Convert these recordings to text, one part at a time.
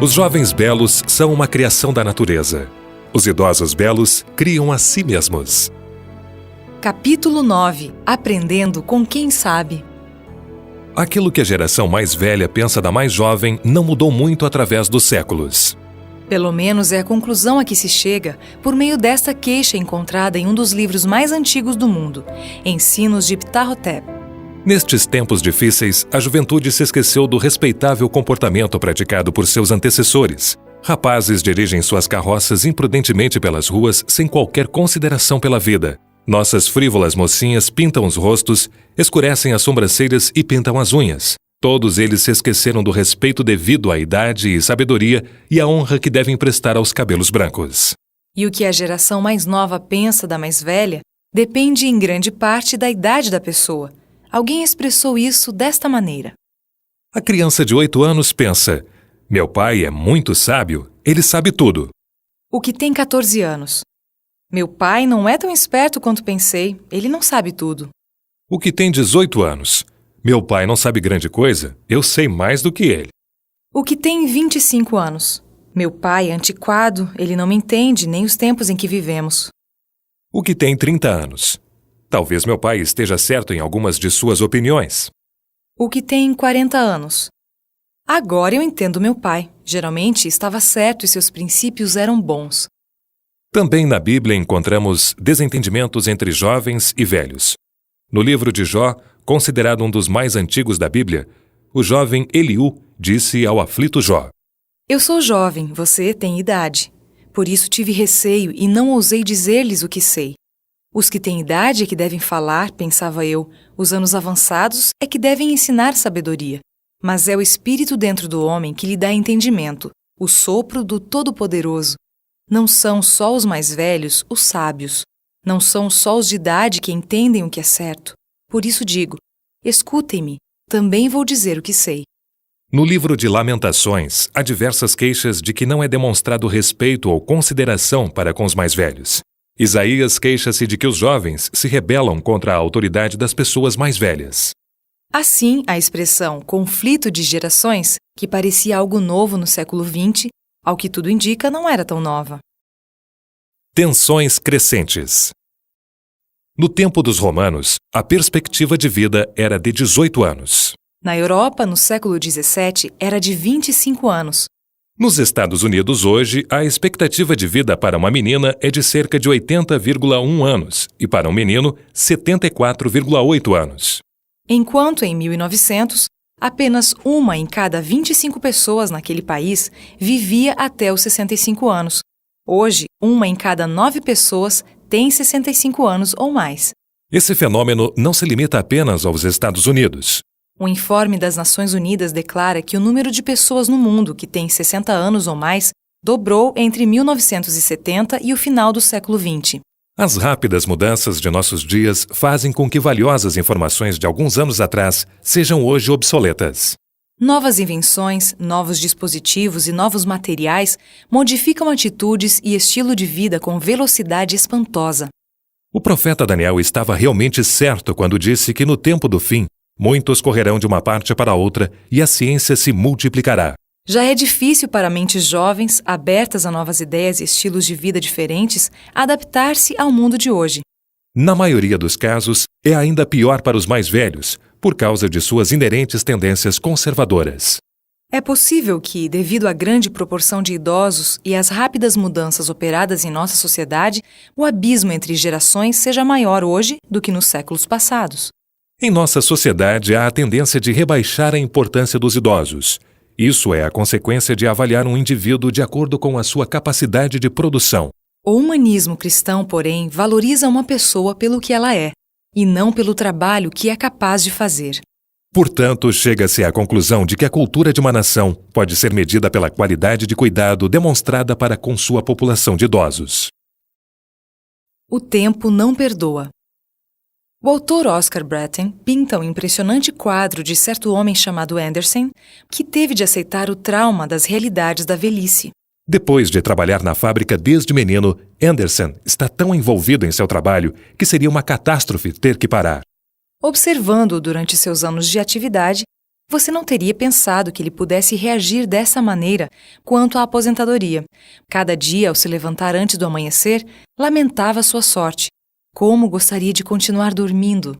Os jovens belos são uma criação da natureza. Os idosos belos criam a si mesmos. Capítulo 9. Aprendendo com quem sabe. Aquilo que a geração mais velha pensa da mais jovem não mudou muito através dos séculos. Pelo menos é a conclusão a que se chega por meio desta queixa encontrada em um dos livros mais antigos do mundo, Ensinos de Ptah-hotep. Nestes tempos difíceis, a juventude se esqueceu do respeitável comportamento praticado por seus antecessores. Rapazes dirigem suas carroças imprudentemente pelas ruas sem qualquer consideração pela vida. Nossas frívolas mocinhas pintam os rostos, escurecem as sobrancelhas e pintam as unhas. Todos eles se esqueceram do respeito devido à idade e sabedoria e à honra que devem prestar aos cabelos brancos. E o que a geração mais nova pensa da mais velha depende em grande parte da idade da pessoa. Alguém expressou isso desta maneira. A criança de 8 anos pensa: meu pai é muito sábio, ele sabe tudo. O que tem 14 anos. Meu pai não é tão esperto quanto pensei, ele não sabe tudo. O que tem 18 anos. Meu pai não sabe grande coisa, eu sei mais do que ele. O que tem 25 anos. Meu pai é antiquado, ele não me entende nem os tempos em que vivemos. O que tem 30 anos. Talvez meu pai esteja certo em algumas de suas opiniões. O que tem 40 anos. Agora eu entendo meu pai. Geralmente estava certo e seus princípios eram bons. Também na Bíblia encontramos desentendimentos entre jovens e velhos. No livro de Jó, considerado um dos mais antigos da Bíblia, o jovem Eliú disse ao aflito Jó: Eu sou jovem, você tem idade. Por isso tive receio e não ousei dizer-lhes o que sei. Os que têm idade é que devem falar, pensava eu. Os anos avançados é que devem ensinar sabedoria. Mas é o espírito dentro do homem que lhe dá entendimento, o sopro do Todo-Poderoso. Não são só os mais velhos os sábios. Não são só os de idade que entendem o que é certo. Por isso digo, escutem-me, também vou dizer o que sei. No livro de Lamentações, há diversas queixas de que não é demonstrado respeito ou consideração para com os mais velhos. Isaías queixa-se de que os jovens se rebelam contra a autoridade das pessoas mais velhas. Assim, a expressão conflito de gerações, que parecia algo novo no século XX, ao que tudo indica, não era tão nova. Tensões crescentes. No tempo dos romanos, a perspectiva de vida era de 18 anos. Na Europa, no século XVII, era de 25 anos. Nos Estados Unidos, hoje, a expectativa de vida para uma menina é de cerca de 80,1 anos e para um menino, 74,8 anos. Enquanto, em 1900, apenas uma em cada 25 pessoas naquele país vivia até os 65 anos. Hoje, uma em cada 9 pessoas tem 65 anos ou mais. Esse fenômeno não se limita apenas aos Estados Unidos. Um informe das Nações Unidas declara que o número de pessoas no mundo que tem 60 anos ou mais dobrou entre 1970 e o final do século XX. As rápidas mudanças de nossos dias fazem com que valiosas informações de alguns anos atrás sejam hoje obsoletas. Novas invenções, novos dispositivos e novos materiais modificam atitudes e estilo de vida com velocidade espantosa. O profeta Daniel estava realmente certo quando disse que no tempo do fim, muitos correrão de uma parte para outra e a ciência se multiplicará. Já é difícil para mentes jovens, abertas a novas ideias e estilos de vida diferentes, adaptar-se ao mundo de hoje. Na maioria dos casos, é ainda pior para os mais velhos, por causa de suas inerentes tendências conservadoras. É possível que, devido à grande proporção de idosos e às rápidas mudanças operadas em nossa sociedade, o abismo entre gerações seja maior hoje do que nos séculos passados. Em nossa sociedade, há a tendência de rebaixar a importância dos idosos. Isso é a consequência de avaliar um indivíduo de acordo com a sua capacidade de produção. O humanismo cristão, porém, valoriza uma pessoa pelo que ela é, e não pelo trabalho que é capaz de fazer. Portanto, chega-se à conclusão de que a cultura de uma nação pode ser medida pela qualidade de cuidado demonstrada para com sua população de idosos. O tempo não perdoa. O autor Oscar Bretton pinta um impressionante quadro de certo homem chamado Anderson, que teve de aceitar o trauma das realidades da velhice. Depois de trabalhar na fábrica desde menino, Anderson está tão envolvido em seu trabalho que seria uma catástrofe ter que parar. Observando-o durante seus anos de atividade, Você não teria pensado que ele pudesse reagir dessa maneira quanto à aposentadoria. Cada dia, ao se levantar antes do amanhecer, lamentava sua sorte. Como gostaria de continuar dormindo?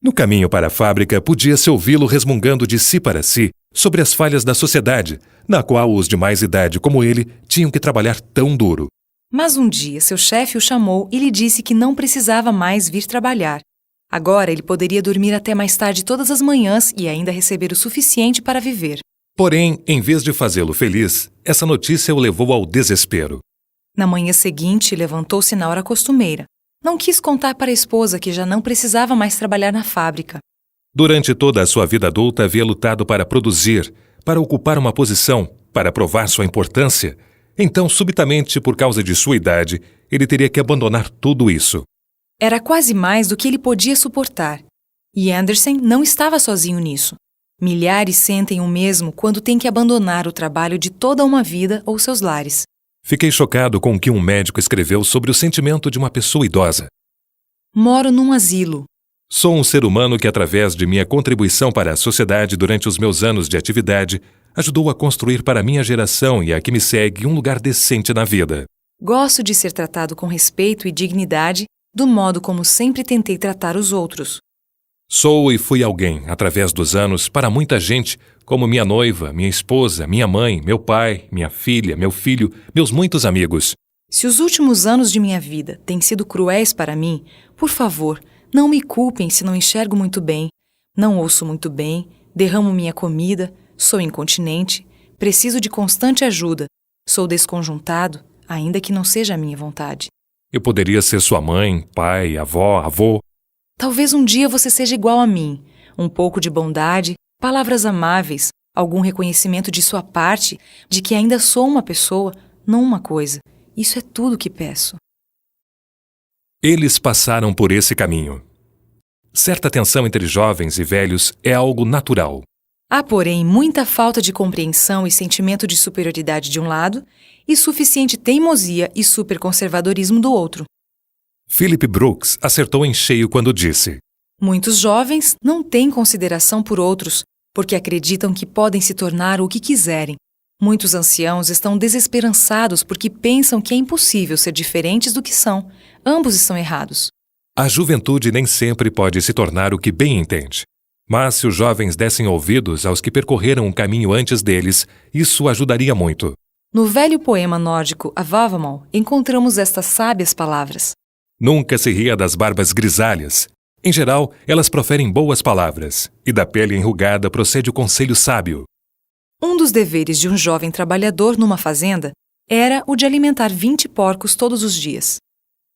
No caminho para a fábrica, podia-se ouvi-lo resmungando de si para si sobre as falhas da sociedade, na qual os de mais idade como ele tinham que trabalhar tão duro. Mas um dia, seu chefe o chamou e lhe disse que não precisava mais vir trabalhar. Agora ele poderia dormir até mais tarde todas as manhãs e ainda receber o suficiente para viver. Porém, em vez de fazê-lo feliz, essa notícia o levou ao desespero. Na manhã seguinte, levantou-se na hora costumeira. Não quis contar para a esposa que já não precisava mais trabalhar na fábrica. Durante toda a sua vida adulta havia lutado para produzir, para ocupar uma posição, para provar sua importância. Então, subitamente, por causa de sua idade, ele teria que abandonar tudo isso. Era quase mais do que ele podia suportar. E Anderson não estava sozinho nisso. Milhares sentem o mesmo quando têm que abandonar o trabalho de toda uma vida ou seus lares. Fiquei chocado com o que um médico escreveu sobre o sentimento de uma pessoa idosa. Moro num asilo. Sou um ser humano que, através de minha contribuição para a sociedade durante os meus anos de atividade, ajudou a construir para minha geração e a que me segue um lugar decente na vida. Gosto de ser tratado com respeito e dignidade, do modo como sempre tentei tratar os outros. Sou e fui alguém, através dos anos, para muita gente, como minha noiva, minha esposa, minha mãe, meu pai, minha filha, meu filho, meus muitos amigos. Se os últimos anos de minha vida têm sido cruéis para mim, por favor, não me culpem se não enxergo muito bem, não ouço muito bem, derramo minha comida, sou incontinente, preciso de constante ajuda, sou desconjuntado, ainda que não seja a minha vontade. Eu poderia ser sua mãe, pai, avó, avô. Talvez um dia você seja igual a mim. Um pouco de bondade, palavras amáveis, algum reconhecimento de sua parte, de que ainda sou uma pessoa, não uma coisa. Isso é tudo que peço. Eles passaram por esse caminho. Certa tensão entre jovens e velhos é algo natural. Há, porém, muita falta de compreensão e sentimento de superioridade de um lado e suficiente teimosia e superconservadorismo do outro. Philip Brooks acertou em cheio quando disse: Muitos jovens não têm consideração por outros, porque acreditam que podem se tornar o que quiserem. Muitos anciãos estão desesperançados porque pensam que é impossível ser diferentes do que são. Ambos estão errados. A juventude nem sempre pode se tornar o que bem entende. Mas se os jovens dessem ouvidos aos que percorreram um caminho antes deles, isso ajudaria muito. No velho poema nórdico A Vávamal, encontramos estas sábias palavras. Nunca se ria das barbas grisalhas. Em geral, elas proferem boas palavras, e da pele enrugada procede o conselho sábio. Um dos deveres de um jovem trabalhador numa fazenda era o de alimentar 20 porcos todos os dias.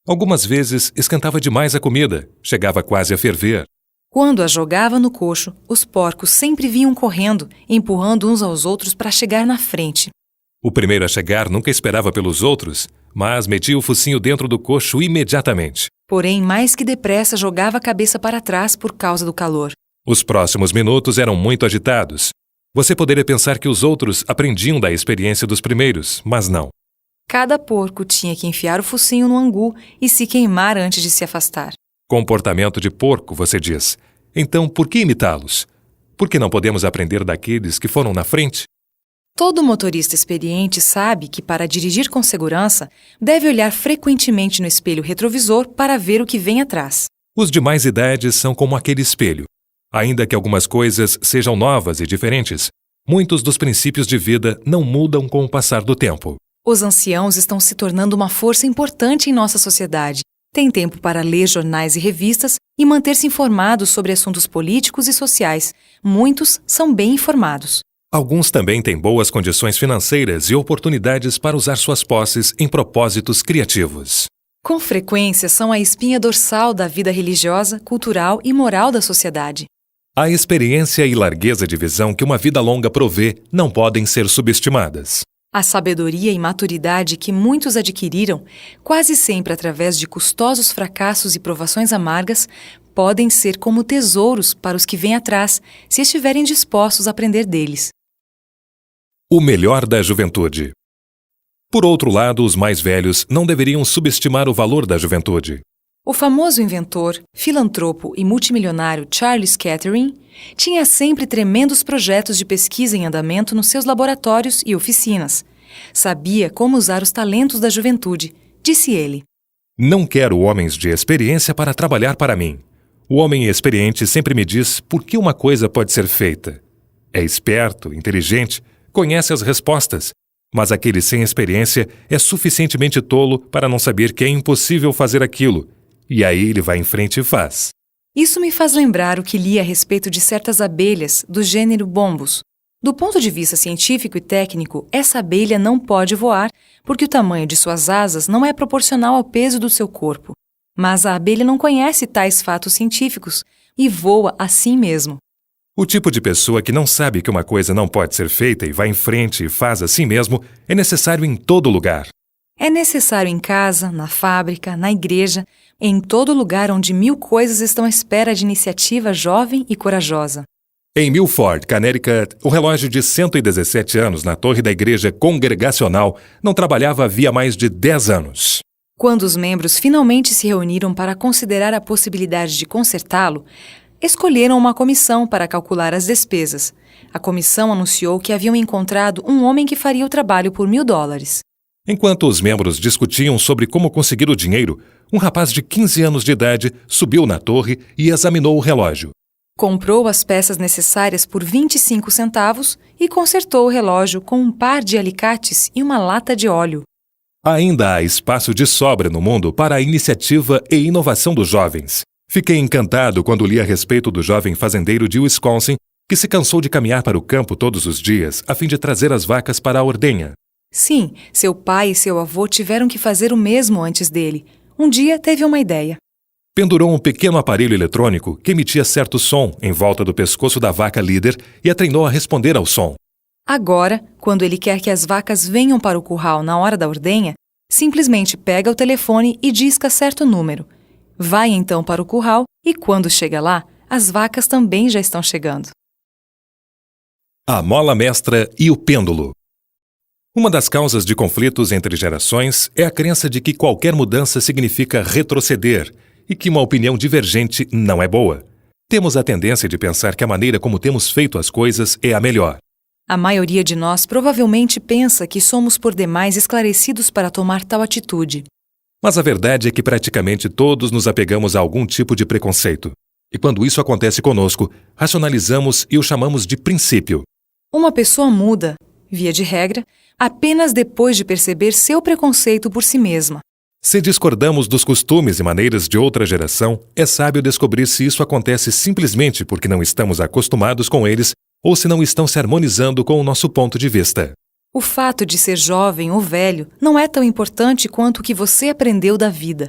Algumas vezes esquentava demais a comida, chegava quase a ferver. Quando a jogava no coxo, os porcos sempre vinham correndo, empurrando uns aos outros para chegar na frente. O primeiro a chegar nunca esperava pelos outros, mas metia o focinho dentro do coxo imediatamente. Porém, mais que depressa jogava a cabeça para trás por causa do calor. Os próximos minutos eram muito agitados. Você poderia pensar que os outros aprendiam da experiência dos primeiros, mas não. Cada porco tinha que enfiar o focinho no angu e se queimar antes de se afastar. Comportamento de porco, você diz. Então, por que imitá-los? Por que não podemos aprender daqueles que foram na frente? Todo motorista experiente sabe que, para dirigir com segurança, deve olhar frequentemente no espelho retrovisor para ver o que vem atrás. Os de mais idade são como aquele espelho. Ainda que algumas coisas sejam novas e diferentes, muitos dos princípios de vida não mudam com o passar do tempo. Os anciãos estão se tornando uma força importante em nossa sociedade. Têm tempo para ler jornais e revistas e manter-se informados sobre assuntos políticos e sociais. Muitos são bem informados. Alguns também têm boas condições financeiras e oportunidades para usar suas posses em propósitos criativos. Com frequência, são a espinha dorsal da vida religiosa, cultural e moral da sociedade. A experiência e largueza de visão que uma vida longa provê não podem ser subestimadas. A sabedoria e maturidade que muitos adquiriram, quase sempre através de custosos fracassos e provações amargas, podem ser como tesouros para os que vêm atrás, se estiverem dispostos a aprender deles. O melhor da juventude. Por outro lado, os mais velhos não deveriam subestimar o valor da juventude. O famoso inventor, filantropo e multimilionário Charles Kettering tinha sempre tremendos projetos de pesquisa em andamento nos seus laboratórios e oficinas. Sabia como usar os talentos da juventude, disse ele. Não quero homens de experiência para trabalhar para mim. O homem experiente sempre me diz por que uma coisa pode ser feita. É esperto, inteligente, conhece as respostas, mas aquele sem experiência é suficientemente tolo para não saber que é impossível fazer aquilo. E aí ele vai em frente e faz. Isso me faz lembrar o que li a respeito de certas abelhas do gênero Bombus. Do ponto de vista científico e técnico, essa abelha não pode voar porque o tamanho de suas asas não é proporcional ao peso do seu corpo. Mas a abelha não conhece tais fatos científicos e voa assim mesmo. O tipo de pessoa que não sabe que uma coisa não pode ser feita e vai em frente e faz assim mesmo é necessário em todo lugar. É necessário em casa, na fábrica, na igreja, em todo lugar onde 1000 coisas estão à espera de iniciativa jovem e corajosa. Em Milford, Connecticut, o relógio de 117 anos na torre da igreja congregacional não trabalhava havia mais de 10 anos. Quando os membros finalmente se reuniram para considerar a possibilidade de consertá-lo, escolheram uma comissão para calcular as despesas. A comissão anunciou que haviam encontrado um homem que faria o trabalho por $1000. Enquanto os membros discutiam sobre como conseguir o dinheiro, um rapaz de 15 anos de idade subiu na torre e examinou o relógio. Comprou as peças necessárias por 25 centavos e consertou o relógio com um par de alicates e uma lata de óleo. Ainda há espaço de sobra no mundo para a iniciativa e inovação dos jovens. Fiquei encantado quando li a respeito do jovem fazendeiro de Wisconsin que se cansou de caminhar para o campo todos os dias a fim de trazer as vacas para a ordenha. Sim, seu pai e seu avô tiveram que fazer o mesmo antes dele. Um dia teve uma ideia. Pendurou um pequeno aparelho eletrônico que emitia certo som em volta do pescoço da vaca líder e a treinou a responder ao som. Agora, quando ele quer que as vacas venham para o curral na hora da ordenha, simplesmente pega o telefone e disca certo número. Vai então para o curral e, quando chega lá, as vacas também já estão chegando. A mola mestra e o pêndulo. Uma das causas de conflitos entre gerações é a crença de que qualquer mudança significa retroceder e que uma opinião divergente não é boa. Temos a tendência de pensar que a maneira como temos feito as coisas é a melhor. A maioria de nós provavelmente pensa que somos por demais esclarecidos para tomar tal atitude. Mas a verdade é que praticamente todos nos apegamos a algum tipo de preconceito. E quando isso acontece conosco, racionalizamos e o chamamos de princípio. Uma pessoa muda, via de regra, apenas depois de perceber seu preconceito por si mesma. Se discordamos dos costumes e maneiras de outra geração, é sábio descobrir se isso acontece simplesmente porque não estamos acostumados com eles ou se não estão se harmonizando com o nosso ponto de vista. O fato de ser jovem ou velho não é tão importante quanto o que você aprendeu da vida.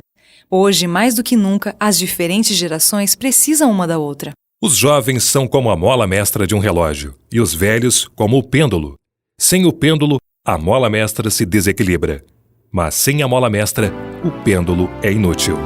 Hoje, mais do que nunca, as diferentes gerações precisam uma da outra. Os jovens são como a mola mestra de um relógio e os velhos como o pêndulo. Sem o pêndulo, a mola mestra se desequilibra. Mas sem a mola mestra, o pêndulo é inútil.